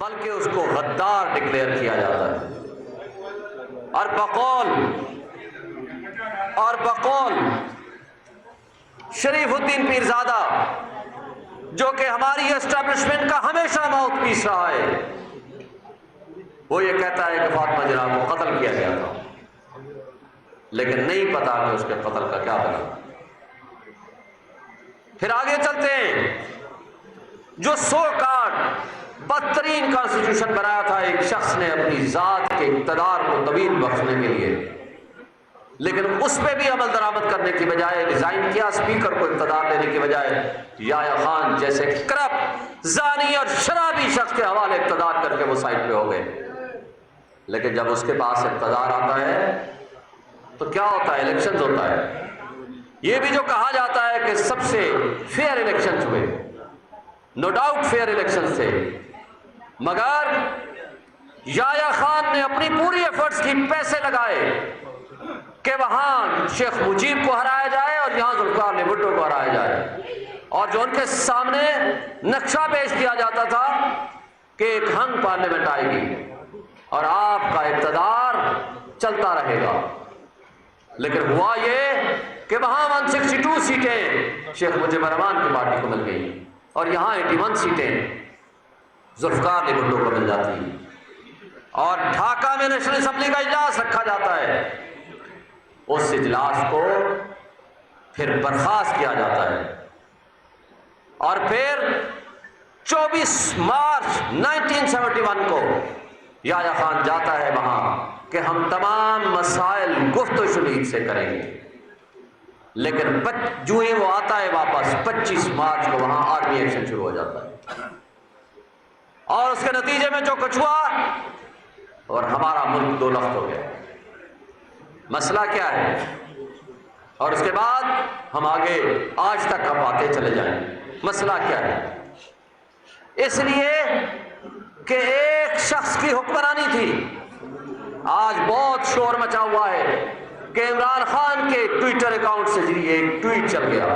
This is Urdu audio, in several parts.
بلکہ اس کو غدار ڈکلیئر کیا جاتا ہے۔ اور بقول شریف الدین پیرزادہ، جو کہ ہماری اسٹیبلشمنٹ کا ہمیشہ ماؤتھ پیس رہا ہے، وہ یہ کہتا ہے کہ فاطمہ جناح کو قتل کیا گیا تھا، لیکن نہیں پتا کہ اس کے قتل کا کیا بنا۔ پھر آگے چلتے ہیں، جو سو کارڈ بدترین کانسٹیٹیوشن بنایا تھا ایک شخص نے اپنی ذات کے اقتدار کو طویل بخشنے کے لیے، لیکن اس پہ بھی عمل درآمد کرنے کی بجائے ڈیزائن کیا اسپیکر کو اقتدار دینے کی بجائے یحییٰ خان جیسے کرپٹ زانی اور شرابی شخص کے حوالے اقتدار کر کے وہ سائڈ پہ ہو گئے۔ لیکن جب اس کے پاس اقتدار آتا ہے تو کیا ہوتا ہے؟ الیکشنز ہوتا ہے۔ یہ بھی جو کہا جاتا ہے کہ سب سے فیئر الیکشنز ہوئے، نو ڈاؤٹ فیئر الیکشنز تھے، مگر یحییٰ خان نے اپنی پوری ایفرٹس کی، پیسے لگائے کہ وہاں شیخ مجیب کو ہرایا جائے اور یہاں ذوالفقار علی بھٹو کو ہرایا جائے، اور جو ان کے سامنے نقشہ پیش کیا جاتا تھا کہ ایک ہنگ پارلیمنٹ آئے گی اور آپ کا اقتدار چلتا رہے گا۔ لیکن ہوا یہ کہ وہاں 162 سیٹیں شیخ مجیب الرحمان کی پارٹی کو مل گئی اور یہاں 81 سیٹیں ذوالفقار علی بھٹو کو مل جاتی ہیں، اور ڈھاکہ میں نیشنل اسمبلی کا اجلاس رکھا جاتا ہے۔ اس اجلاس کو پھر برخاست کیا جاتا ہے، اور پھر 24 مارچ 1971 کو یحییٰ خان جاتا ہے وہاں کہ ہم تمام مسائل گفت و شنید سے کریں گے، لیکن جو ہی وہ آتا ہے واپس 25 مارچ کو وہاں آرمی ایکشن شروع ہو جاتا ہے، اور اس کے نتیجے میں جو کچھ ہوا اور ہمارا ملک دو لخت ہو گیا۔ مسئلہ کیا ہے؟ اور اس کے بعد ہم آگے آج تک ہم آتے چلے جائیں۔ مسئلہ کیا ہے؟ اس لیے کہ ایک شخص کی حکمرانی تھی۔ آج بہت شور مچا ہوا ہے کہ عمران خان کے ٹویٹر اکاؤنٹ سے ذریعے ایک ٹویٹ چل گیا۔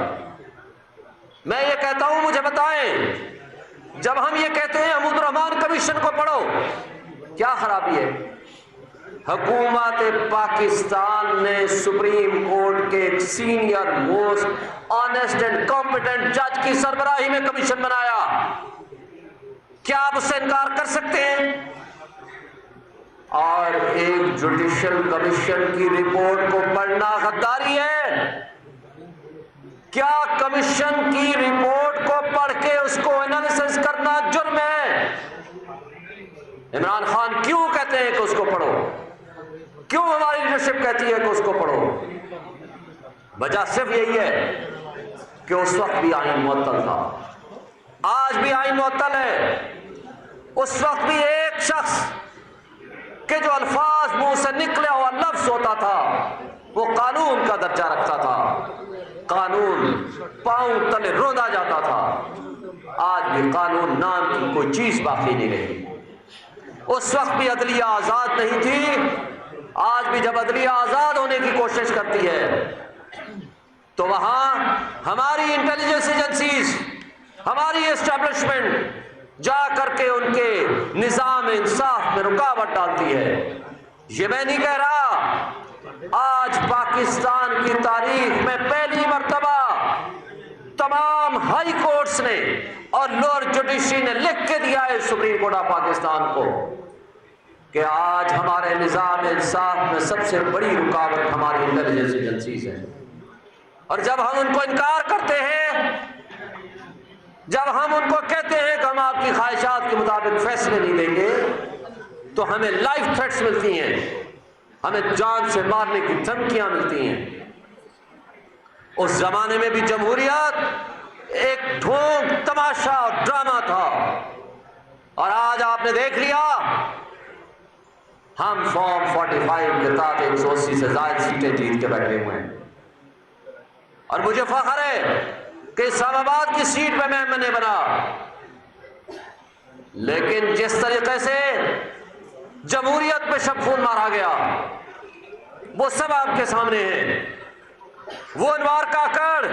میں یہ کہتا ہوں، مجھے بتائیں، جب ہم یہ کہتے ہیں حمود الرحمان کمیشن کو پڑھو، کیا خرابی ہے؟ حکومت پاکستان نے سپریم کورٹ کے ایک senior most honest and competent جج کی سربراہی میں کمیشن بنایا، کیا آپ اس سے انکار کر سکتے ہیں؟ اور ایک جوڈیشل کمیشن کی رپورٹ کو پڑھنا غداری ہے؟ کیا کمیشن کی رپورٹ کو پڑھ کے اس کو انالیسس کرنا جرم ہے؟ عمران خان کیوں کہتے ہیں کہ اس کو پڑھو؟ کیوں ہماری لیڈرشپ کہتی ہے کہ اس کو پڑھو؟ وجہ صرف یہی ہے کہ اس وقت بھی آئین معطل تھا، آج بھی آئین معطل ہے۔ اس وقت بھی ایک شخص کہ جو الفاظ منہ سے نکلے ہوا لفظ ہوتا تھا وہ قانون کا درجہ رکھتا تھا، قانون پاؤں تلے روندا جاتا تھا۔ آج بھی قانون نام کی کوئی چیز باقی نہیں رہی۔ اس وقت بھی عدلیہ آزاد نہیں تھی، آج بھی جب عدلیہ آزاد ہونے کی کوشش کرتی ہے تو وہاں ہماری انٹیلیجنس ایجنسیز، ہماری اسٹیبلشمنٹ جا کر کے ان کے نظام انصاف میں رکاوٹ ڈالتی ہے۔ یہ میں نہیں کہہ رہا، آج پاکستان کی تاریخ میں پہلی مرتبہ تمام ہائی کورٹس نے اور لوور جوڈیشری نے لکھ کے دیا ہے سپریم کورٹ آف پاکستان کو کہ آج ہمارے نظام انصاف میں سب سے بڑی رکاوٹ ہماری انٹیلیجنس ایجنسیز ہیں، اور جب ہم ان کو انکار کرتے ہیں، جب ہم ان کو کہتے ہیں کہ ہم آپ کی خواہشات کے مطابق فیصلے نہیں دیں گے، تو ہمیں لائف تھریٹس ملتی ہیں، ہمیں جان سے مارنے کی دھمکیاں ملتی ہیں۔ اس زمانے میں بھی جمہوریت ایک ڈھونگ، تماشا اور ڈرامہ تھا، اور آج آپ نے دیکھ لیا ہم فارم 45 کے تحت 180 سے زائد سیٹیں جیت کے بیٹھے ہوئے ہیں، اور مجھے فخر ہے کہ اسلام آباد کی سیٹ پہ میں نے بنا، لیکن جس طریقے سے جمہوریت پہ شب خون مارا گیا وہ سب آپ کے سامنے ہے۔ وہ انوار کاکڑ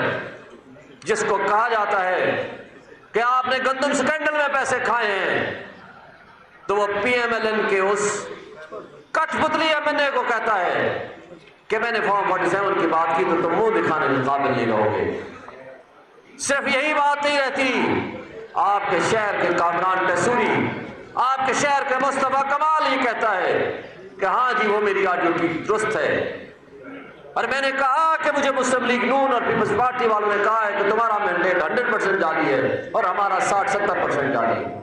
جس کو کہا جاتا ہے کہ آپ نے گندم سکینڈل میں پیسے کھائے ہیں، تو وہ پی ایم ایل این کے اس کٹ پتلی ایم این اے کو کہتا ہے کہ میں نے فارم 47 کی بات کی تو تم منہ دکھانے کے قابل نہیں رہو گے۔ صرف یہی بات نہیں رہتی، آپ کے شہر کے کامران ٹیسوری، آپ کے شہر کے مصطفیٰ کمال یہ کہتا ہے کہ ہاں جی وہ میری آڈیو درست ہے، اور میں نے کہا کہ مجھے مسلم لیگ نون اور پیپلز پارٹی والوں نے کہا ہے کہ تمہارا مینڈیٹ 100% جعلی ہے اور ہمارا 60-70% جعلی ہے۔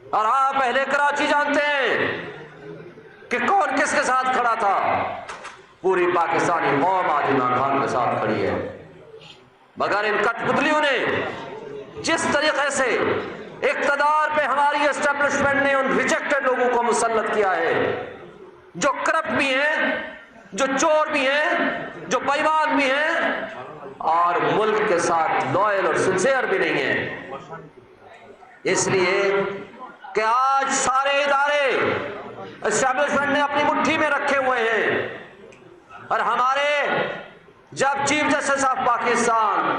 اور آپ اہل کراچی جانتے ہیں کہ کون کس کے ساتھ کھڑا تھا، پوری پاکستانی قوم آج عمران خان کے ساتھ کھڑی ہے، مگر ان کٹ پتلیوں نے جس طریقے سے اقتدار پہ ہماری اسٹیبلشمنٹ نے ان ریجیکٹڈ لوگوں کو مسلط کیا ہے، جو کرپٹ بھی ہیں، جو چور بھی ہیں، جو بے ایمان بھی ہیں، اور ملک کے ساتھ لوئل اور سنسیئر بھی نہیں ہیں۔ اس لیے کہ آج سارے ادارے اسٹیبلشمنٹ نے اپنی مٹھی میں رکھے ہوئے ہیں، اور ہمارے جب چیف جسٹس آف پاکستان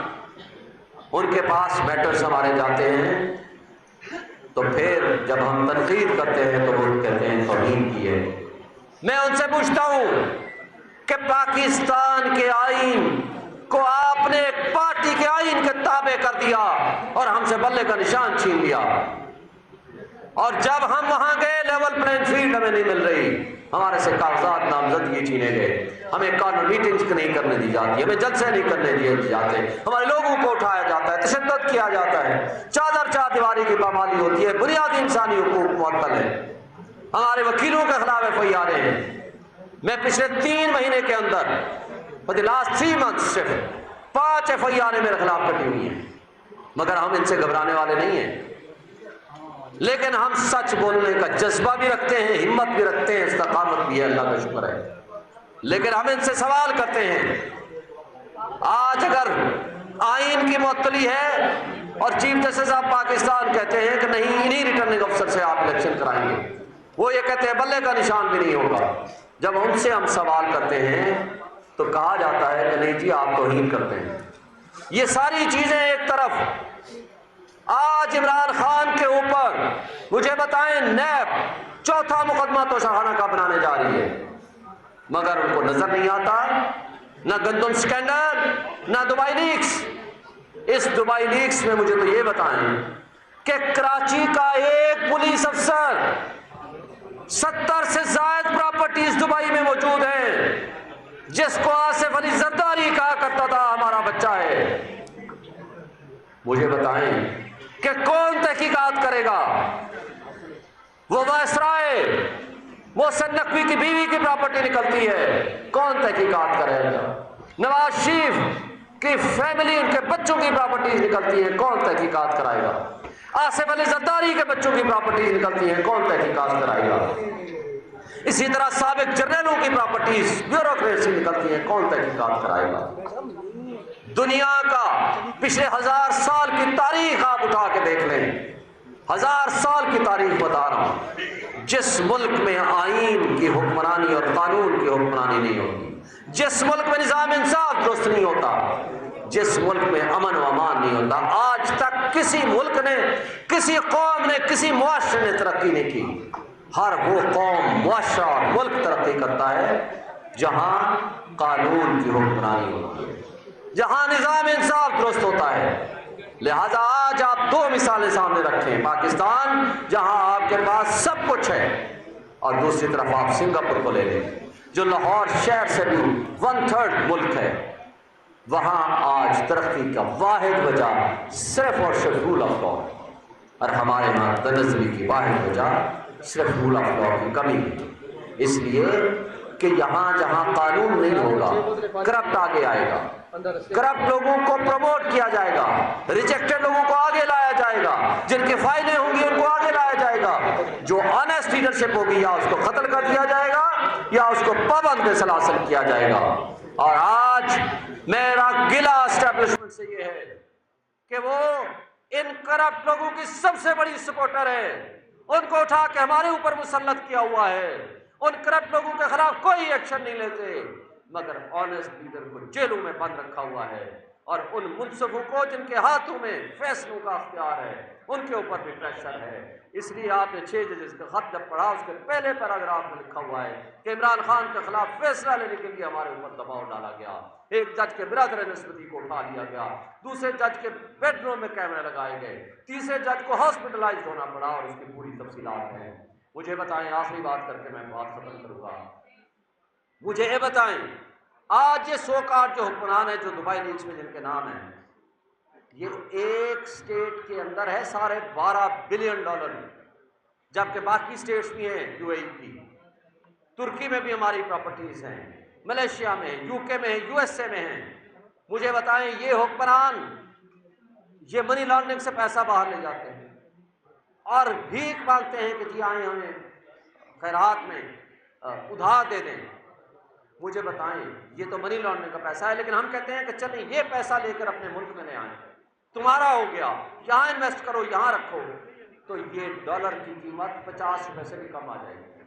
ان کے پاس میٹرز ہمارے جاتے ہیں تو پھر جب ہم تنقید کرتے ہیں تو وہ کہتے ہیں توہین کی ہے۔ میں ان سے پوچھتا ہوں کہ پاکستان کے آئین کو آپ نے ایک پارٹی کے آئین کے تابع کر دیا اور ہم سے بلے کا نشان چھین لیا، اور جب ہم وہاں گئے لیول پلین فیلڈ ہمیں نہیں مل رہی، ہمارے سے کاغذات نامزدگی چھینے گئے، ہمیں کارنر میٹنگز نہیں کرنے دی جاتی، ہمیں جلسے نہیں کرنے دیے جاتے، ہمارے لوگوں کو اٹھایا جاتا ہے، تشدد کیا جاتا ہے، چادر چار دیواری کی پامالی ہوتی ہے، بنیادی انسانی حقوق معطل ہے، ہمارے وکیلوں کے خلاف ایف آئی آر ہیں۔ میں پچھلے 3 مہینے کے اندر لاسٹ 3 months صرف 5 ایف آئی آر میرے خلاف کٹی ہوئی ہیں، مگر ہم ان سے گھبرانے والے نہیں ہیں، لیکن ہم سچ بولنے کا جذبہ بھی رکھتے ہیں، ہمت بھی رکھتے ہیں، استقامت بھی ہے، اللہ کا شکر ہے، لیکن ہم ان سے سوال کرتے ہیں۔ آج اگر آئین کی معطلی ہے اور چیف جسٹس آف پاکستان کہتے ہیں کہ نہیں انہی ریٹرننگ افسر سے آپ الیکشن کرائیں گے، وہ یہ کہتے ہیں بلے کا نشان بھی نہیں ہوگا، جب ان سے ہم سوال کرتے ہیں تو کہا جاتا ہے کہ نہیں جی آپ توہین کرتے ہیں۔ یہ ساری چیزیں ایک طرف، آج عمران خان کے اوپر مجھے بتائیں نیب 4تھا مقدمہ توشیخانہ کا بنانے جا رہی ہے، مگر ان کو نظر نہیں آتا، نہ گندم سکینڈل، نہ دبئی لیکس۔ اس دبئی لیکس میں مجھے تو یہ بتائیں کہ کراچی کا ایک پولیس افسر 70 سے زائد پراپرٹیز دبئی میں موجود ہیں، جس کو آصف علی زرداری کہا کرتا تھا ہمارا بچہ ہے۔ مجھے بتائیں کہ کون تحقیقات کرے گا؟ وہ وائسرائے محسن نقوی کی بیوی کی پراپرٹی نکلتی ہے، کون تحقیقات کرے گا؟ نواز شریف کی فیملی ان کے بچوں کی پراپرٹیز نکلتی ہیں، کون تحقیقات کرائے گا؟ آصف علی زرداری کے بچوں کی پراپرٹیز نکلتی ہیں، کون تحقیقات کرائے گا؟ اسی طرح سابق جنرلوں کی پراپرٹیز بیوروکریسی نکلتی ہیں، کون تحقیقات کرائے گا؟ دنیا کا پچھلے 1000 سال کی تاریخ آپ اٹھا کے دیکھ لیں، 1000 سال کی تاریخ بتا رہا ہوں، جس ملک میں آئین کی حکمرانی اور قانون کی حکمرانی نہیں ہوتی، جس ملک میں نظام انصاف درست نہیں ہوتا، جس ملک میں امن و امان نہیں ہوتا، آج تک کسی ملک نے، کسی قوم نے، کسی معاشرے نے ترقی نہیں کی۔ ہر وہ قوم، معاشرہ اور ملک ترقی کرتا ہے جہاں قانون کی حکمرانی ہوتی ہے، جہاں نظام انصاف درست ہوتا ہے۔ لہذا آج آپ 2 مثالیں سامنے رکھیں، پاکستان جہاں آپ کے پاس سب کچھ ہے، اور دوسری طرف آپ سنگاپور کو لے لیں جو لاہور شہر سے بھی 1/3 ملک ہے، وہاں آج ترقی کا واحد وجہ صرف اور صرف رول آف لاء، اور ہمارے یہاں تنزلی کی واحد وجہ صرف رول آف لاء کی کمی ہے۔ اس لیے کہ یہاں جہاں قانون نہیں ہوگا کرپٹ آگے آئے گا، کرپٹ لوگوں کو پروموٹ کیا جائے گا، ریجیکٹڈ لوگوں کو آگے لایا جائے گا، جن کے فائدے ہوں گے ان کو آگے لایا جائے گا، جو آنیسٹ لیڈرشپ ہوگی یا اس کو قتل کر دیا جائے گا یا اس کو پابند سلاسل کیا جائے گا۔ اور آج میرا گلہ اسٹیبلشمنٹ سے یہ ہے کہ وہ ان کرپٹ لوگوں کی سب سے بڑی سپورٹر ہے، ان کو اٹھا کے ہمارے اوپر مسلط کیا ہوا ہے، ان کرپٹ لوگوں کے خلاف کوئی ایکشن نہیں لیتے، مگر آنیسٹ لیڈر کو جیلوں میں بند رکھا ہوا ہے، اور ان منصفوں کو جن کے ہاتھوں میں فیصلوں کا اختیار ہے ان کے اوپر بھی پریشر ہے۔ اس لیے آپ نے 6 ججز کا خط جب پڑھا، اس کے پہلے پیراگراف میں لکھا ہوا ہے کہ عمران خان کے خلاف فیصلہ لینے کے لیے ہمارے اوپر دباؤ ڈالا گیا، ایک جج کے برادر نسبتی کو اٹھا لیا گیا، دوسرے جج کے بیڈ روم میں کیمرے لگائے گئے، تیسرے جج کو ہاسپٹلائز ہونا پڑا، اور اس کی پوری تفصیلات ہیں۔ مجھے بتائیں، آخری بات کر کے میں بات ختم کروں گا، مجھے یہ بتائیں، آج یہ سوکار جو حکمران ہیں، جو دبئی لیکس میں جن کے نام ہیں، یہ ایک سٹیٹ کے اندر ہے $12.5 بلین، جبکہ باقی سٹیٹس بھی ہیں یو اے ای کی، ترکی میں بھی ہماری پراپرٹیز ہیں، ملیشیا میں ہیں، یو کے میں ہیں، یو ایس اے میں ہیں۔ مجھے بتائیں، یہ حکمران یہ منی لانڈرنگ سے پیسہ باہر لے جاتے ہیں اور بھیک مانگتے ہیں کہ جی آئیں ہمیں خیرات میں ادھار دے دیں۔ مجھے بتائیں، یہ تو منی لانڈرنگ کا پیسہ ہے، لیکن ہم کہتے ہیں کہ چلیں یہ پیسہ لے کر اپنے ملک میں لے آئیں، تمہارا ہو گیا، یہاں انویسٹ کرو، یہاں رکھو، تو یہ ڈالر کی قیمت 50 روپے سے بھی کم آ جائے گی۔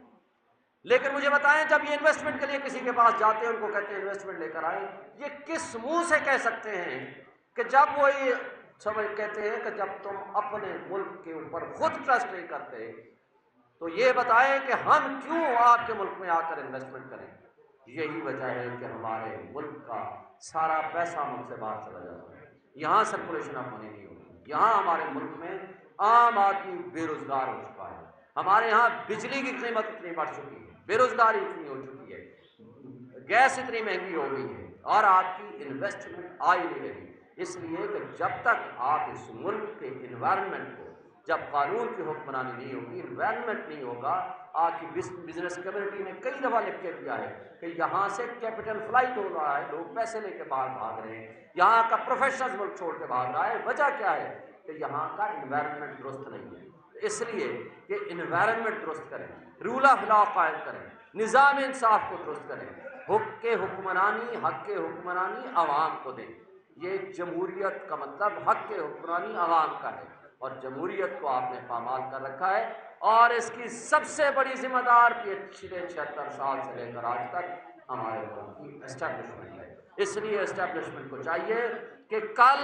لیکن مجھے بتائیں، جب یہ انویسٹمنٹ کے لیے کسی کے پاس جاتے ہیں، ان کو کہتے ہیں انویسٹمنٹ لے کر آئیں، یہ کس منہ سے کہہ سکتے ہیں کہ جب وہ یہ کہتے ہیں کہ جب تم اپنے ملک کے اوپر خود ٹرسٹ نہیں کرتے، تو یہ بتائیں کہ ہم کیوں آپ کے ملک میں آ کر انویسٹمنٹ کریں؟ یہی وجہ ہے کہ ہمارے ملک کا سارا پیسہ ملک سے باہر چلا جاتا ہے، یہاں سرکولیشن آف منی نہیں ہوتی، یہاں ہمارے ملک میں عام آدمی بے روزگار ہو چکا ہے، ہمارے یہاں بجلی کی قیمت اتنی بڑھ چکی ہے، بے روزگاری اتنی ہو چکی ہے، گیس اتنی مہنگی ہو گئی ہے، اور آپ کی انویسٹمنٹ آئی نہیں رہی، اس لیے کہ جب تک آپ اس ملک کے انوائرمنٹ کو، جب قانون کی حکمرانی نہیں ہوگی، انوائرمنٹ نہیں ہوگا، آپ کی بزنس کمیونٹی نے کئی دفعہ لکھ کے دیا ہے کہ یہاں سے کیپٹل فلائٹ ہو رہا ہے، لوگ پیسے لے کے باہر بھاگ رہے ہیں، یہاں کا پروفیشنل ملک چھوڑ کے بھاگ رہا ہے، وجہ کیا ہے کہ یہاں کا انوائرمنٹ درست نہیں ہے۔ اس لیے کہ انوائرمنٹ درست کریں، رول آف لا قائم کریں، نظام انصاف کو درست کریں، حق کے حکمرانی عوام کو دیں۔ یہ جمہوریت کا مطلب حق کے حکمرانی عوام کا ہے، اور جمہوریت کو آپ نے پامال کر رکھا ہے، اور اس کی سب سے بڑی ذمہ دار پچھلے 76 سال سے لے کر آج تک ہمارے ملک کی اسٹیبلشمنٹ ہے۔ اس لیے اسٹیبلشمنٹ کو چاہیے کہ کل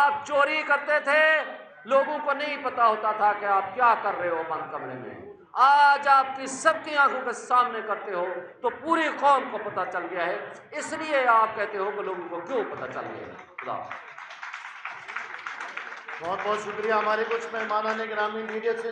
آپ چوری کرتے تھے، لوگوں کو نہیں پتا ہوتا تھا کہ آپ کیا کر رہے ہو بند کمرے میں، آج آپ کی سب کی آنکھوں کے سامنے کرتے ہو تو پوری قوم کو پتا چل گیا ہے، اس لیے آپ کہتے ہو کہ لوگوں کو کیوں پتا چل گیا ہے۔ خدا حافظ۔ بہت بہت شکریہ۔ ہمارے کچھ مہمانان گرامی میڈیا سے